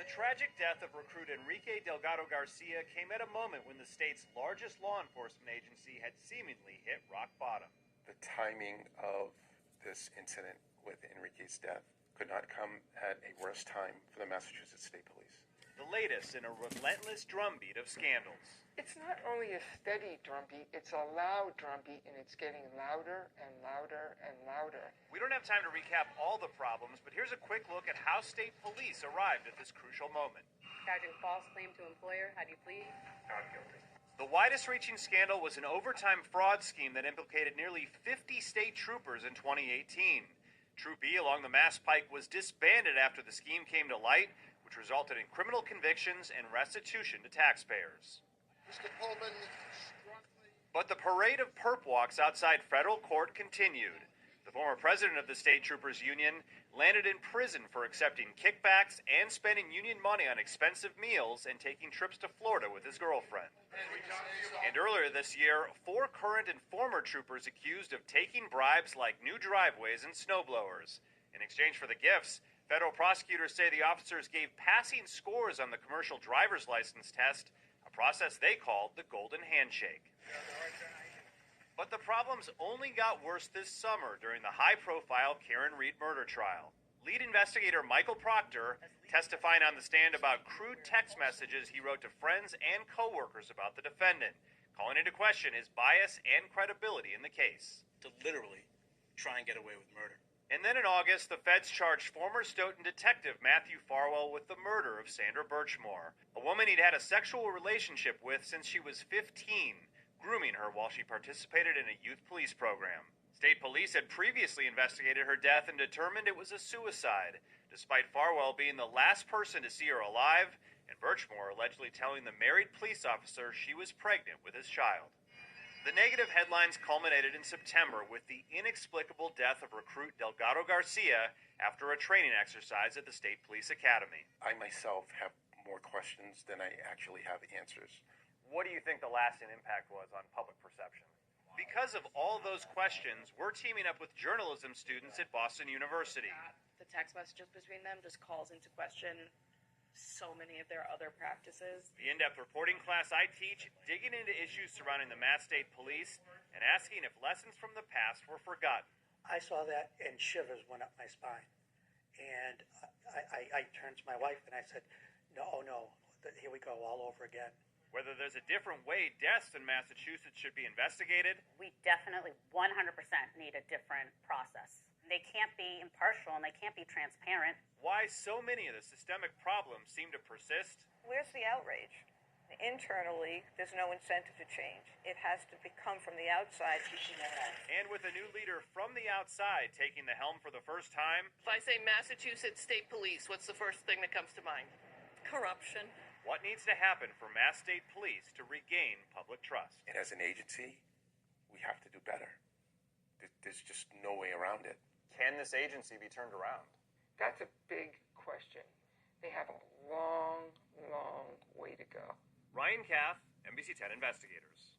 tragic death of recruit Enrique Delgado Garcia came at a moment when the state's largest law enforcement agency had seemingly hit rock bottom. The timing of this incident with Enrique's death could not come at a worse time for the Massachusetts State Police. The latest in a relentless drumbeat of scandals. It's not only a steady drumbeat, it's a loud drumbeat, and it's getting louder and louder and louder. We don't have time to recap all the problems, but here's a quick look at how state police arrived at this crucial moment. Charging false claim to employer. How do you plead? Not guilty. The widest-reaching scandal was an overtime fraud scheme that implicated nearly 50 state troopers in 2018. Troop E along the Mass Pike was disbanded after the scheme came to light, which resulted in criminal convictions and restitution to taxpayers. Mr. Pullman. But the parade of perp walks outside federal court continued. The former president of the State Troopers Union landed in prison for accepting kickbacks and spending union money on expensive meals and taking trips to Florida with his girlfriend. And earlier this year, 4 current and former troopers accused of taking bribes like new driveways and snowblowers. In exchange for the gifts, federal prosecutors say the officers gave passing scores on the commercial driver's license test, a process they called the Golden Handshake. But the problems only got worse this summer during the high-profile Karen Read murder trial. Lead investigator Michael Proctor testifying on the stand about crude text messages he wrote to friends and coworkers about the defendant, calling into question his bias and credibility in the case. To literally try and get away with murder. And then in August, the feds charged former Stoughton detective Matthew Farwell with the murder of Sandra Birchmore, a woman he'd had a sexual relationship with since she was 15, grooming her while she participated in a youth police program. State police had previously investigated her death and determined it was a suicide, despite Farwell being the last person to see her alive, and Birchmore allegedly telling the married police officer she was pregnant with his child. The negative headlines culminated in September with the inexplicable death of recruit Delgado Garcia after a training exercise at the State Police Academy. I myself have more questions than I actually have answers. What do you think the lasting impact was on public perception? Because of all those questions, we're teaming up with journalism students at Boston University. The text messages between them just calls into question so many of their other practices. The in-depth reporting class I teach, digging into issues surrounding the Mass State Police and asking if lessons from the past were forgotten. I saw that and shivers went up my spine. And I turned to my wife and I said, no, here we go all over again. Whether there's a different way deaths in Massachusetts should be investigated. We definitely 100% need a different process. They can't be impartial and they can't be transparent. Why so many of the systemic problems seem to persist. Where's the outrage? Internally, there's no incentive to change. It has to come from the outside. And with a new leader from the outside taking the helm for the first time. If I say Massachusetts State Police, what's the first thing that comes to mind? Corruption. What needs to happen for Mass State Police to regain public trust? And as an agency, we have to do better. There's just no way around it. Can this agency be turned around? That's a big question. They have a long, long way to go. Ryan Kath, NBC 10 Investigators.